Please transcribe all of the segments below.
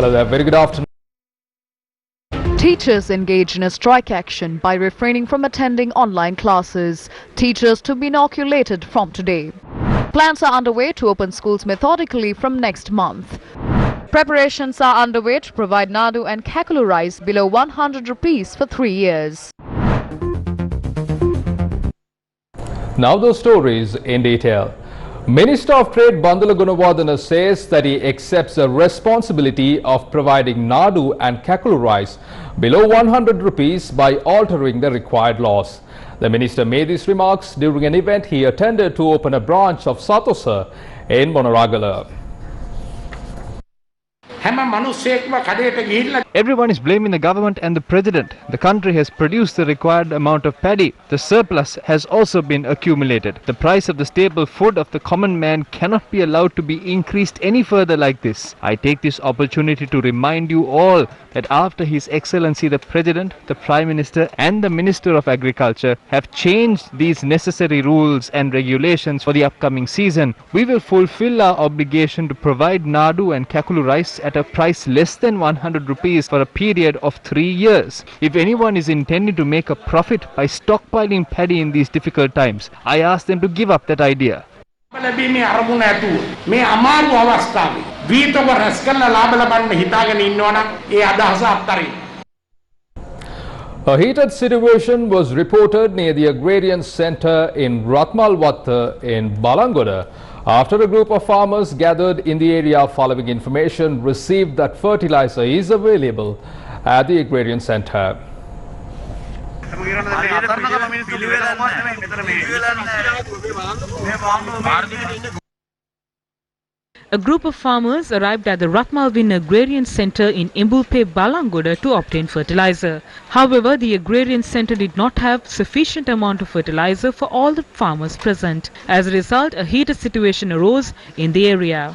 Hello there, very good afternoon. Teachers engage in a strike action by refraining from attending online classes. Teachers to be inoculated from today. Plans are underway to open schools methodically from next month. Preparations are underway to provide Nadu and Kakulu rice below 100 rupees for 3 years. Now those stories in detail. Minister of Trade Bandula Gunawardena says that he accepts the responsibility of providing Nadu and Kakulu rice below 100 rupees by altering the required laws. The minister made these remarks during an event he attended to open a branch of Satosa in Monaragala. Everyone is blaming the government and the president. The country has produced the required amount of paddy. The surplus has also been accumulated. The price of the staple food of the common man cannot be allowed to be increased any further like this. I take this opportunity to remind you all that after His Excellency the President, the Prime Minister and the Minister of Agriculture have changed these necessary rules and regulations for the upcoming season, we will fulfill our obligation to provide Nadu and Kakulu rice at a price less than 100 rupees for a period of 3 years. If anyone is intending to make a profit by stockpiling paddy in these difficult times, I ask them to give up that idea. A heated situation was reported near the Agrarian Centre in Ratmalwatta in Balangoda after a group of farmers gathered in the area following information received that fertilizer is available at the Agrarian Centre. A group of farmers arrived at the Ratmalvin Agrarian Centre in Imbulpe, Balangoda to obtain fertilizer. However, the Agrarian Centre did not have sufficient amount of fertilizer for all the farmers present. As a result, a heated situation arose in the area.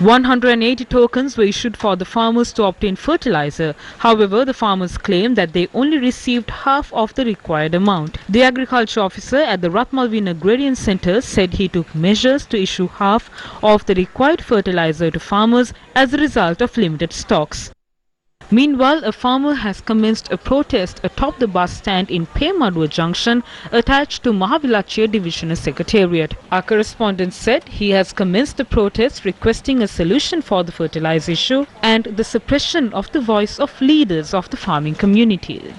180 tokens were issued for the farmers to obtain fertilizer. However, the farmers claimed that they only received half of the required amount. The agriculture officer at the Ratmalvin Agrarian Centre said he took measures to issue half of the required fertilizer to farmers as a result of limited stocks. Meanwhile, a farmer has commenced a protest atop the bus stand in Pemadua Junction attached to Mahavilachia Divisional Secretariat. Our correspondent said he has commenced the protest requesting a solution for the fertilizer issue and the suppression of the voice of leaders of the farming community.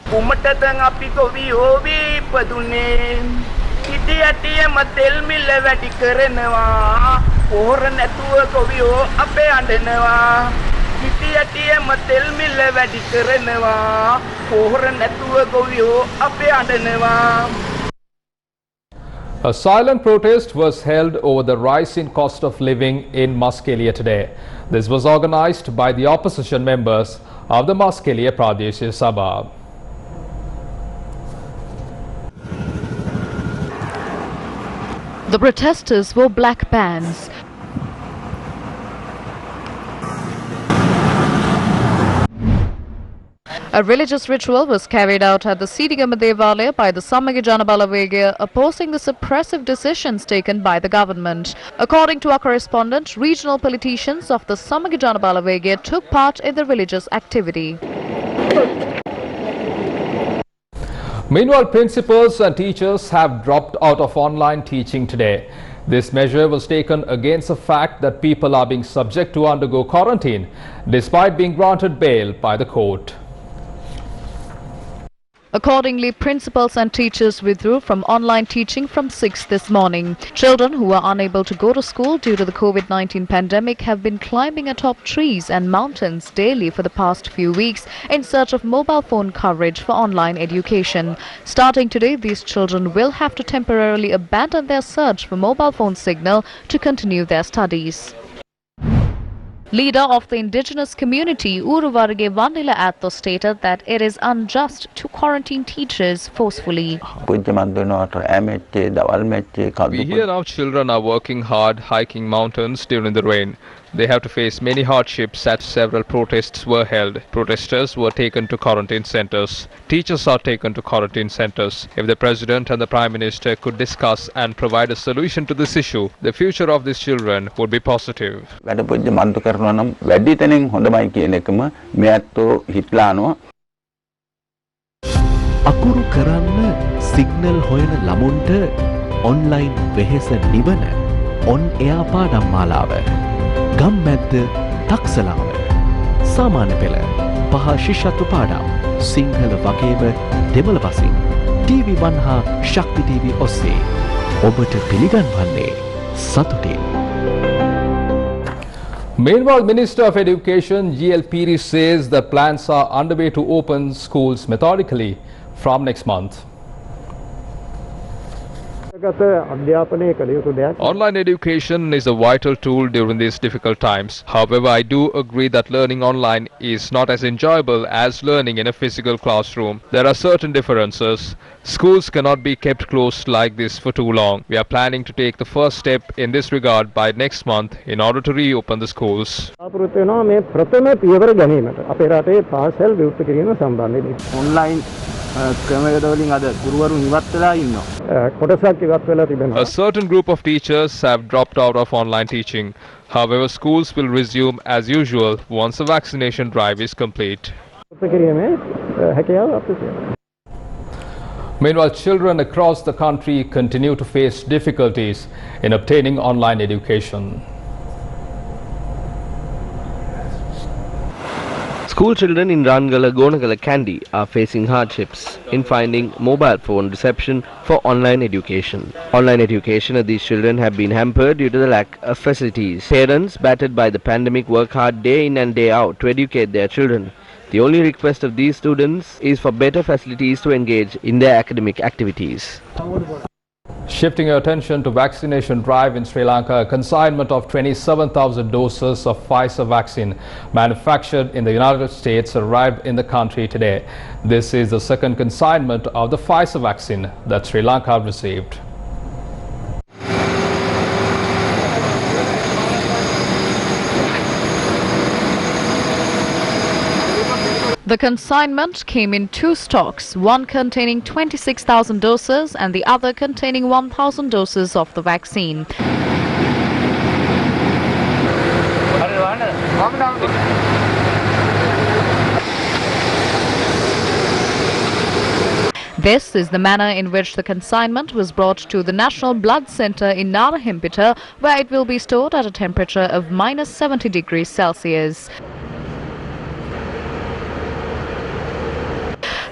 A silent protest was held over the rise in cost of living in Muskelia today. This was organized by the opposition members of the Muskelia Pradeshya Sabha. The protesters wore black bands. A religious ritual was carried out at the Sidigama Devalaya by the Samagijana Balavegya, opposing the suppressive decisions taken by the government. According to our correspondent, regional politicians of the Samagijana Balavegya took part in the religious activity. Meanwhile, principals and teachers have dropped out of online teaching today. This measure was taken against the fact that people are being subject to undergo quarantine despite being granted bail by the court. Accordingly, principals and teachers withdrew from online teaching from 6 this morning. Children who are unable to go to school due to the COVID-19 pandemic have been climbing atop trees and mountains daily for the past few weeks in search of mobile phone coverage for online education. Starting today, these children will have to temporarily abandon their search for mobile phone signal to continue their studies. Leader of the indigenous community, Uruvarge Vanila Atto, stated that it is unjust to quarantine teachers forcefully. We hear our children are working hard, hiking mountains during the rain. They have to face many hardships as several protests were held. Protesters were taken to quarantine centers. Teachers are taken to quarantine centers. If the President and the Prime Minister could discuss and provide a solution to this issue, the future of these children would be positive. වැඩපොජ්ජ මන්තු කරනවා නම් වැඩි තැනින් හොඳමයි කියන එකම මේ ඇත්තෝ හිටලානවා. අකුරු කරන්න සිග්නල් හොයන ළමුන්ට ඔන්ලයින් වෙහෙස නිවන ඔන් එයා පාඩම් මාලාව ගම්මැද්ද තක්සලාව සාමාන්‍ය පෙළ පහ ශිෂ්‍යත්ව පාඩම් සිංහල වගේම දෙමළ පසින් TV1 හා ශක්ති TV ඔස්සේ ඔබට පිළිගන්වන්නේ සතුටින්. Meanwhile, Minister of Education G.L. Piri says that plans are underway to open schools methodically from next month. Online education is a vital tool during these difficult times. However, I do agree that learning online is not as enjoyable as learning in a physical classroom. There are certain differences. Schools cannot be kept closed like this for too long. We are planning to take the first step in this regard by next month in order to reopen the schools. Online ක්‍රමවේදවලින් අද ගුරුවරුන් ඉවත් වෙලා ඉන්නවා. කොටසක් ඉවත් වෙලා තිබෙනවා. A certain group of teachers have dropped out of online teaching. However, schools will resume as usual once the vaccination drive is complete. Meanwhile, children across the country continue to face difficulties in obtaining online education. School children in Rangala, Gonagala, Kandy are facing hardships in finding mobile phone reception for online education. Online education of these children have been hampered due to the lack of facilities. Parents, battered by the pandemic, work hard day in and day out to educate their children. The only request of these students is for better facilities to engage in their academic activities. Shifting your attention to vaccination drive in Sri Lanka, a consignment of 27,000 doses of Pfizer vaccine manufactured in the United States arrived in the country today. This is the second consignment of the Pfizer vaccine that Sri Lanka received. The consignment came in two stocks, one containing 26,000 doses and the other containing 1,000 doses of the vaccine. This is the manner in which the consignment was brought to the National Blood Centre in Narahimpita, where it will be stored at a temperature of -70 degrees Celsius.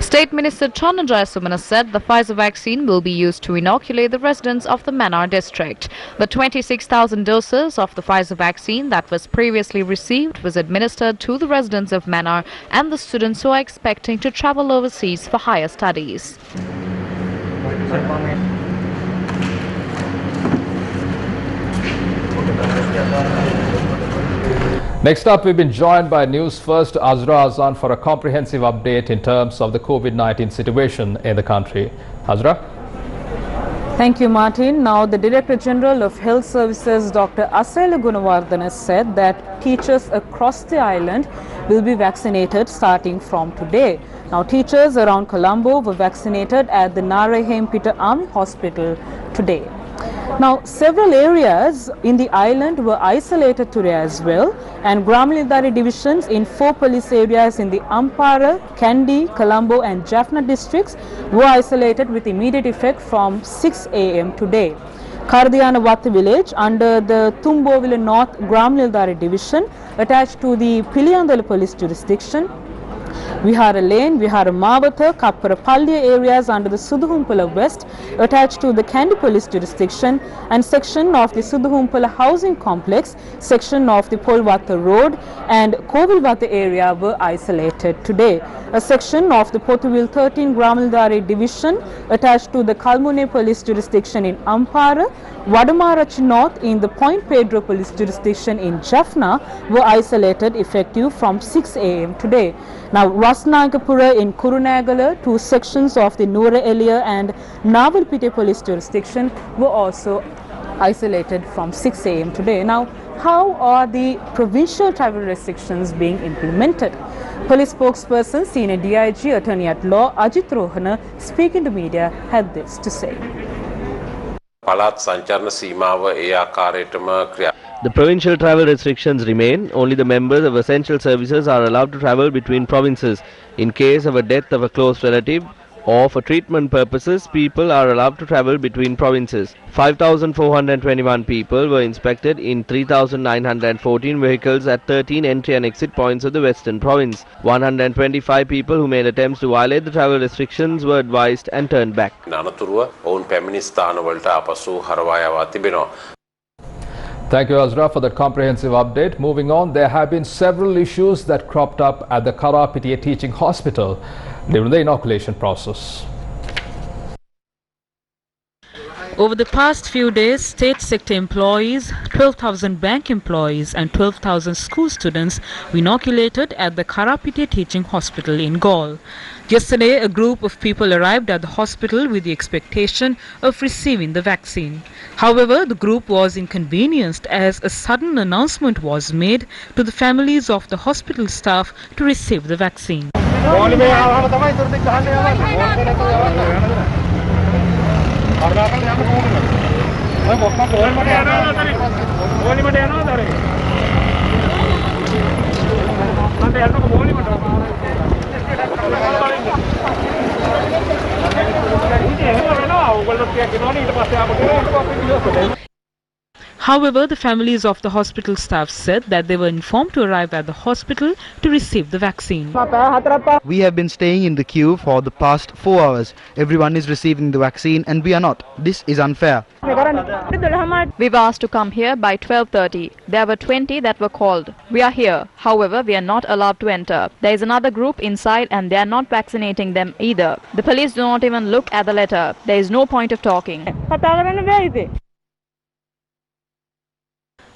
State Minister Channa Jayasumana said the Pfizer vaccine will be used to inoculate the residents of the Mannar district. The 26,000 doses of the Pfizer vaccine that was previously received was administered to the residents of Mannar and the students who are expecting to travel overseas for higher studies. Next up, we've been joined by Newsfirst Azra Azan for a comprehensive update in terms of the COVID-19 situation in the country. Azra? Thank you, Martin. Now, the Director General of Health Services, Dr. Asrela Gunawardana, said that teachers across the island will be vaccinated starting from today. Now, teachers around Colombo were vaccinated at the Narahimpita Army Hospital today. Now, several areas in the island were isolated today as well, and Gramilidari divisions in 4 police areas in the Ampara, Kandy, Colombo and Jaffna districts were isolated with immediate effect from 6 a.m. today. Kardiyanawatha village under the Tumbovila North Gramilidari division attached to the Piliyandala police jurisdiction. Vihara Lane, Vihara Mawatha, Kapparapalli areas under the Suduhumpala West attached to the Kandy police jurisdiction, and section of the Suduhumpala housing complex, section of the Polwatha road and Kovilwatha area were isolated today. A section of the Potuvil 13 Gramildari division attached to the Kalmune police jurisdiction in Ampara, Vadamarach North in the Point Pedro police jurisdiction in Jaffna were isolated effective from 6 a.m. today. Now, Rasnagapura in Kurunagala, 2 sections of the Nura Elia and Navalpite police jurisdiction were also isolated from 6 a.m. today. Now, how are the provincial travel restrictions being implemented? Police spokesperson, senior DIG, attorney at law Ajit Rohana, speaking to media, had this to say. The provincial travel restrictions remain. Only the members of essential services are allowed to travel between provinces. In case of a death of a close relative or for treatment purposes, people are allowed to travel between provinces. 5,421 people were inspected in 3,914 vehicles at 13 entry and exit points of the Western Province. 125 people who made attempts to violate the travel restrictions were advised and turned back. Thank you, Azra, for that comprehensive update. Moving on, there have been several issues that cropped up at the Karapitiya Teaching Hospital during the inoculation process. Over the past few days, state sector employees, 12,000 bank employees and 12,000 school students were inoculated at the Karapitiya Teaching Hospital in Galle. Yesterday, a group of people arrived at the hospital with the expectation of receiving the vaccine. However, the group was inconvenienced as a sudden announcement was made to the families of the hospital staff to receive the vaccine. However, the families of the hospital staff said that they were informed to arrive at the hospital to receive the vaccine. We have been staying in the queue for the past 4 hours. Everyone is receiving the vaccine and we are not. This is unfair. We were asked to come here by 12:30. There were 20 that were called. We are here. However, we are not allowed to enter. There is another group inside and they are not vaccinating them either. The police do not even look at the letter. There is no point of talking.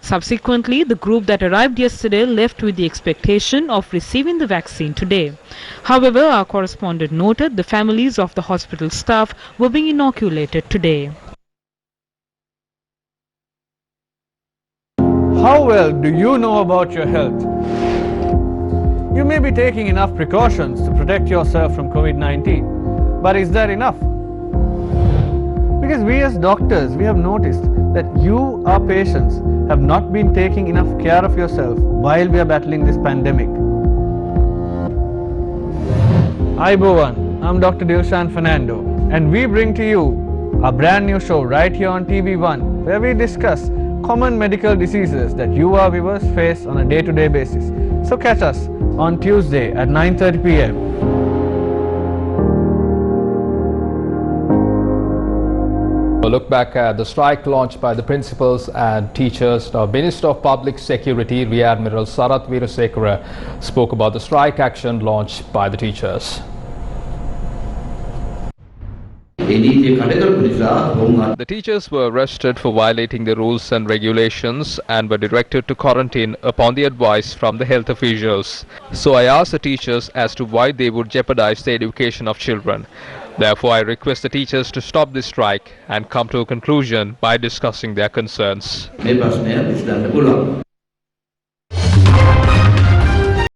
Subsequently, the group that arrived yesterday left with the expectation of receiving the vaccine today. However, our correspondent noted the families of the hospital staff were being inoculated today. How well do you know about your health? You may be taking enough precautions to protect yourself from COVID-19, but is that enough? Because we as doctors, we have noticed that you, our patients, have not been taking enough care of yourself while we are battling this pandemic. Aibowan, I'm Dr. Dilshan Fernando, and we bring to you a brand new show right here on TV1, where we discuss common medical diseases that you, our viewers, face on a day-to-day basis. So catch us on Tuesday at 9:30 p.m. A look back at the strike launched by the principals and teachers. Now, Minister of Public Security Rear Admiral Sarath Weerasekara spoke about the strike action launched by the teachers. The teachers were arrested for violating the rules and regulations and were directed to quarantine upon the advice from the health officials. So I asked the teachers as to why they would jeopardize the education of children. Therefore, I request the teachers to stop this strike and come to a conclusion by discussing their concerns.